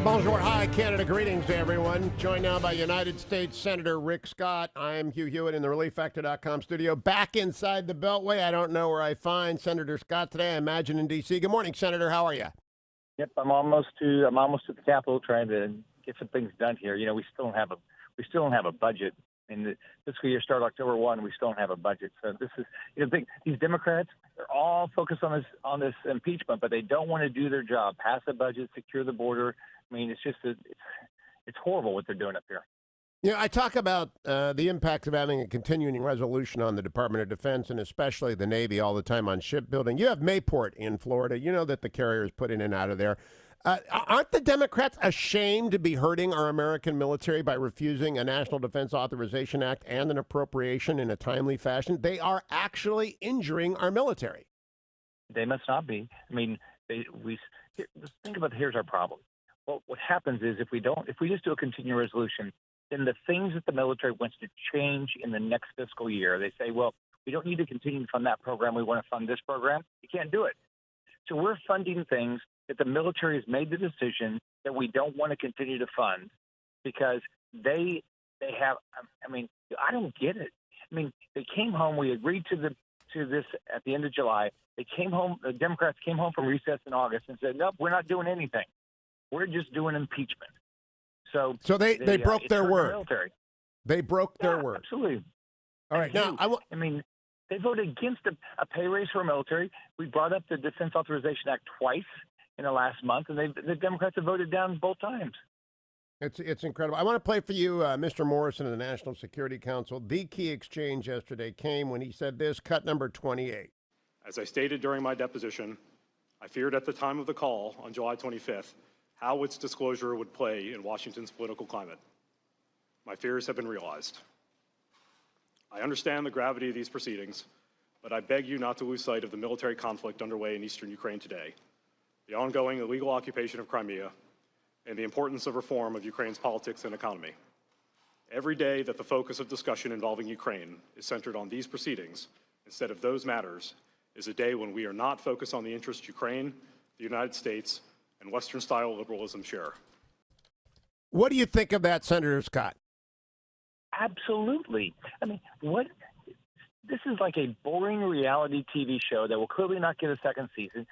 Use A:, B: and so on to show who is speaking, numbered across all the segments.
A: Bonjour, hi, Canada. Greetings to everyone. Joined now by United States Senator Rick Scott. I'm Hugh Hewitt in the ReliefFactor.com studio. Back inside the Beltway. I don't know where I find Senator Scott today. I imagine in D.C. Good morning, Senator. How are you?
B: Yep, I'm almost at the Capitol trying to get some things done here. You know, we still don't have a budget. In the fiscal year start October 1, we still don't have a budget. So this is, these Democrats, they're all focused on this impeachment, but they don't want to do their job, pass a budget, secure the border. I mean, it's just it's horrible what they're doing up here.
A: Yeah, I talk about the impact of having a continuing resolution on the Department of Defense and especially the Navy all the time on shipbuilding. You have Mayport in Florida. You know that the carriers put in and out of there. Aren't the Democrats ashamed to be hurting our American military by refusing a National Defense Authorization Act and an appropriation in a timely fashion? They are actually injuring our military.
B: They must not be. I mean, let's think about here's our problem. Well, what happens is if we just do a continuing resolution, then the things that the military wants to change in the next fiscal year, they say, well, we don't need to continue to fund that program. We want to fund this program. You can't do it. So we're funding things that the military has made the decision that we don't want to continue to fund because they have. I mean, I don't get it. I mean, they came home. We agreed to this at the end of July. They came home. The Democrats came home from recess in August and said, nope, we're not doing anything. We're just doing impeachment. So
A: they broke their word.
B: Military.
A: They broke their word.
B: Absolutely.
A: All right. Now,
B: I mean, they voted against a pay raise for military. We brought up the Defense Authorization Act twice in the last month, and the Democrats have voted down both times.
A: It's incredible. I want to play for you Mr. Morrison of the National Security Council. The key exchange yesterday came when he said this, cut number 28.
C: As I stated during my deposition, I feared at the time of the call on July 25th how its disclosure would play in Washington's political climate. My fears have been realized. I understand the gravity of these proceedings, but I beg you not to lose sight of the military conflict underway in eastern Ukraine today, the ongoing illegal occupation of Crimea, and the importance of reform of Ukraine's politics and economy. Every day that the focus of discussion involving Ukraine is centered on these proceedings instead of those matters is a day when we are not focused on the interests Ukraine, the United States, and Western-style liberalism share.
A: What do you think of that, Senator Scott?
B: Absolutely. I mean, this is like a boring reality TV show that will clearly not get a second season.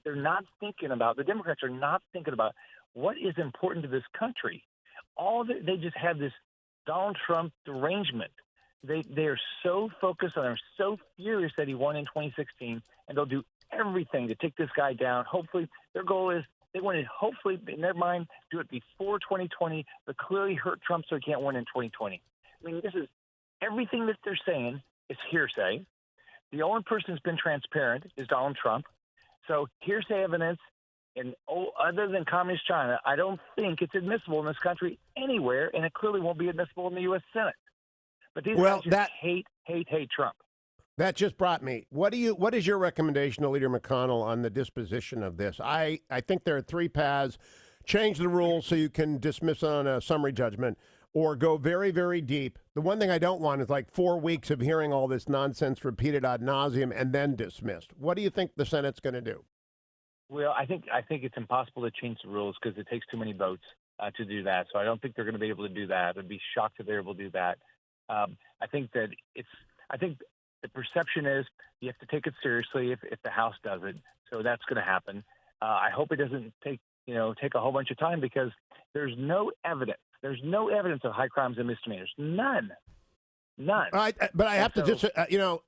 B: They're not thinking about, the Democrats are not thinking about what is important to this country. They just have this Donald Trump derangement. They are so focused on, they're so furious that he won in 2016, and they'll do everything to take this guy down. Hopefully, their goal is they want to, hopefully, in their mind, do it before 2020, but clearly hurt Trump so he can't win in 2020. I mean, this is everything that they're saying is hearsay. The only person who's been transparent is Donald Trump. So hearsay evidence, and other than Communist China, I don't think it's admissible in this country anywhere, and it clearly won't be admissible in the U.S. Senate. But these guys just hate Trump.
A: That just brought me. What is your recommendation to Leader McConnell on the disposition of this? I think there are three paths. Change the rules so you can dismiss on a summary judgment, or go very, very deep. The one thing I don't want is like 4 weeks of hearing all this nonsense repeated ad nauseum and then dismissed. What do you think the Senate's going to do?
B: Well, I think it's impossible to change the rules because it takes too many votes to do that. So I don't think they're going to be able to do that. I'd be shocked if they're able to do that. I think the perception is you have to take it seriously if the House does it. So that's going to happen. I hope it doesn't take a whole bunch of time because there's no evidence. There's no evidence of high crimes and misdemeanors. None.
A: But I have to just,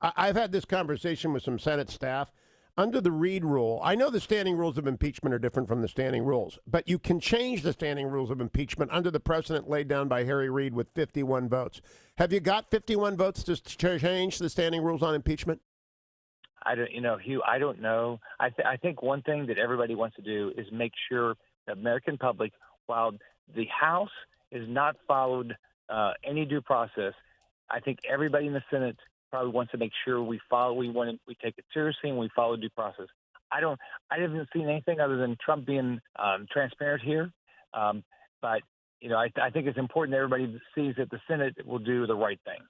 A: I've had this conversation with some Senate staff. Under the Reid rule, I know the standing rules of impeachment are different from the standing rules, but you can change the standing rules of impeachment under the precedent laid down by Harry Reid with 51 votes. Have you got 51 votes to change the standing rules on impeachment?
B: Hugh, I don't know. I think one thing that everybody wants to do is make sure the American public, while the House is not followed any due process, I think everybody in the Senate probably wants to make sure we take it seriously and we follow due process. I haven't seen anything other than Trump being transparent here. But I think it's important that everybody sees that the Senate will do the right thing.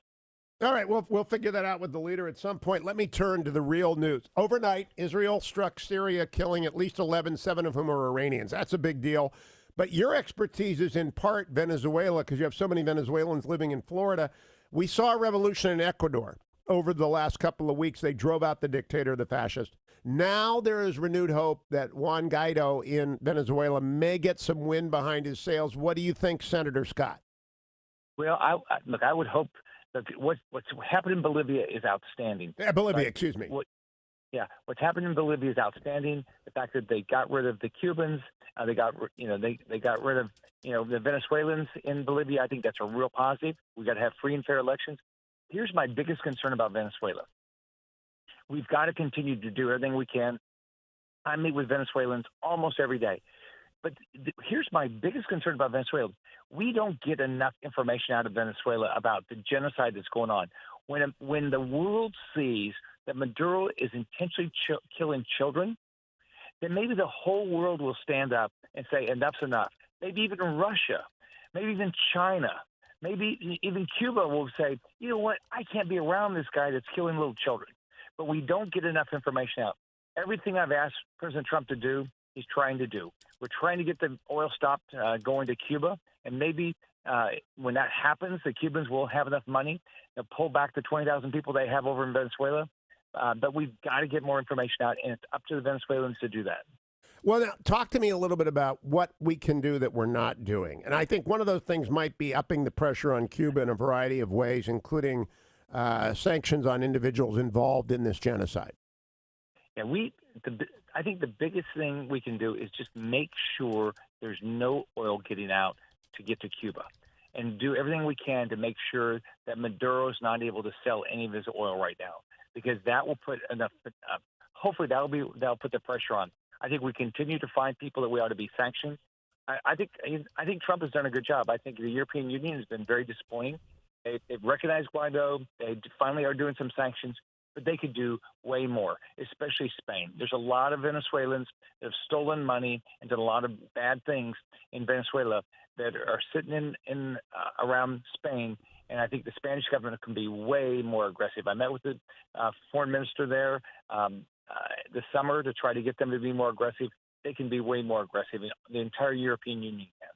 A: All right, we'll figure that out with the leader at some point. Let me turn to the real news. Overnight, Israel struck Syria, killing at least 11, 7 of whom are Iranians. That's a big deal. But your expertise is in part Venezuela because you have so many Venezuelans living in Florida. We saw a revolution in Ecuador over the last couple of weeks. They drove out the dictator, the fascist. Now there is renewed hope that Juan Guaido in Venezuela may get some wind behind his sails. What do you think, Senator Scott?
B: Well, look, I would hope that what's happened in Bolivia is outstanding.
A: Bolivia,
B: But
A: excuse me.
B: What's happened in Bolivia is outstanding. The fact that they got rid of the Cubans, they got rid of the Venezuelans in Bolivia. I think that's a real positive. We got to have free and fair elections. Here's my biggest concern about Venezuela. We've got to continue to do everything we can. I meet with Venezuelans almost every day. But here's my biggest concern about Venezuela. We don't get enough information out of Venezuela about the genocide that's going on. When the world sees that Maduro is intentionally killing children, then maybe the whole world will stand up and say enough's enough. Maybe even Russia, maybe even China, maybe even Cuba will say, you know what, I can't be around this guy that's killing little children. But we don't get enough information out. Everything I've asked President Trump to do, he's trying to do. We're trying to get the oil stopped going to Cuba, and maybe when that happens, the Cubans will have enough money to pull back the 20,000 people they have over in Venezuela. But we've got to get more information out, and it's up to the Venezuelans to do that.
A: Well, now, talk to me a little bit about what we can do that we're not doing. And I think one of those things might be upping the pressure on Cuba in a variety of ways, including sanctions on individuals involved in this genocide.
B: Yeah, I think the biggest thing we can do is just make sure there's no oil getting out to get to Cuba, and do everything we can to make sure that Maduro is not able to sell any of his oil right now, because that will put enough. Hopefully, that'll put the pressure on. I think we continue to find people that we ought to be sanctioned. I think Trump has done a good job. I think the European Union has been very disappointing. They've recognized Guaido. They finally are doing some sanctions, but they could do way more, especially Spain. There's a lot of Venezuelans that have stolen money and done a lot of bad things in Venezuela that are sitting in around Spain. And I think the Spanish government can be way more aggressive. I met with the foreign minister there this summer to try to get them to be more aggressive. They can be way more aggressive. The entire European Union can.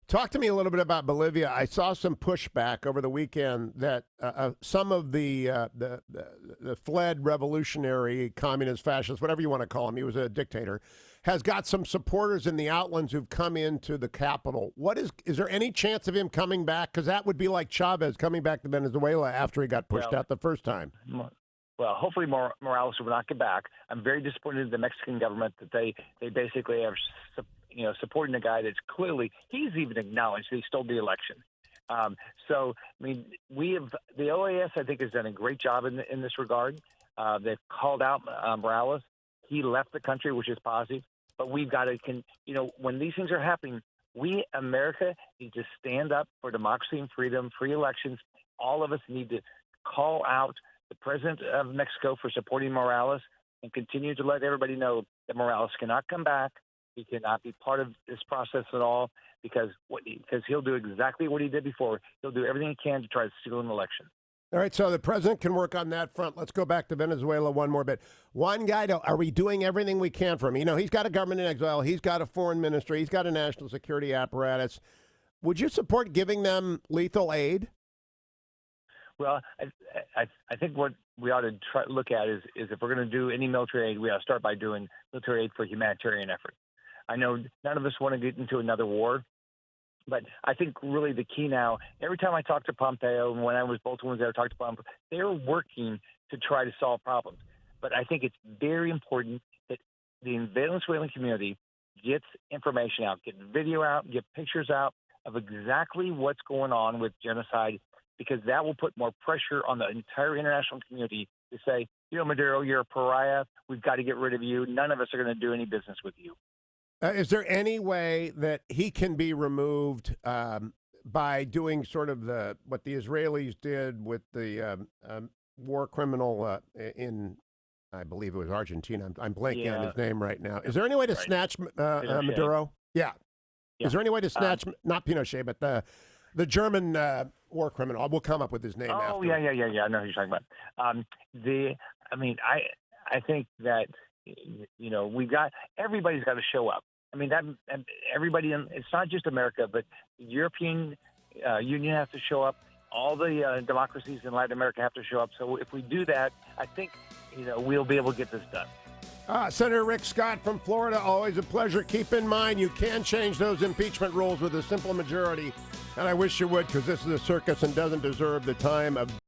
A: Talk to me a little bit about Bolivia. I saw some pushback over the weekend that some of the fled revolutionary communist fascists, whatever you want to call him, he was a dictator, has got some supporters in the outlands who've come into the capital. Is there any chance of him coming back? Because that would be like Chavez coming back to Venezuela after he got pushed out the first time.
B: Well, hopefully Morales will not get back. I'm very disappointed in the Mexican government that they basically are supporting a guy that's clearly, he's even acknowledged that he stole the election. So, I mean, the OAS, I think, has done a great job in this regard. They've called out Morales. He left the country, which is positive. But we've got to, when these things are happening, we, America, need to stand up for democracy and freedom, free elections. All of us need to call out the president of Mexico for supporting Morales and continue to let everybody know that Morales cannot come back. He cannot be part of this process at all because he'll do exactly what he did before. He'll do everything he can to try to steal an election.
A: All right, so the president can work on that front. Let's go back to Venezuela one more bit. Juan Guaido, are we doing everything we can for him? He's got a government in exile. He's got a foreign ministry. He's got a national security apparatus. Would you support giving them lethal aid?
B: Well, I think what we ought to try to look at is if we're going to do any military aid, we ought to start by doing military aid for humanitarian effort. I know none of us want to get into another war, but I think really the key now, every time I talk to Pompeo, and when I was Bolton was there, I talked to Pompeo, they're working to try to solve problems. But I think it's very important that the Venezuelan community gets information out, get video out, get pictures out of exactly what's going on with genocide, because that will put more pressure on the entire international community to say, Maduro, you're a pariah. We've got to get rid of you. None of us are going to do any business with you.
A: Is there any way that he can be removed by doing sort of what the Israelis did with the war criminal in, I believe it was Argentina. I'm blanking on his name right now. Is there any way to snatch Maduro? Yeah. Is there any way to snatch, not Pinochet, but the German war criminal? We'll come up with his name after.
B: Oh, yeah. I know who you're talking about. I think that, everybody's got to show up. I mean, that and everybody it's not just America, but the European Union has to show up. All the democracies in Latin America have to show up. So if we do that, I think we'll be able to get this done.
A: Senator Rick Scott from Florida, always a pleasure. Keep in mind, you can change those impeachment rules with a simple majority, and I wish you would, because this is a circus and doesn't deserve the time of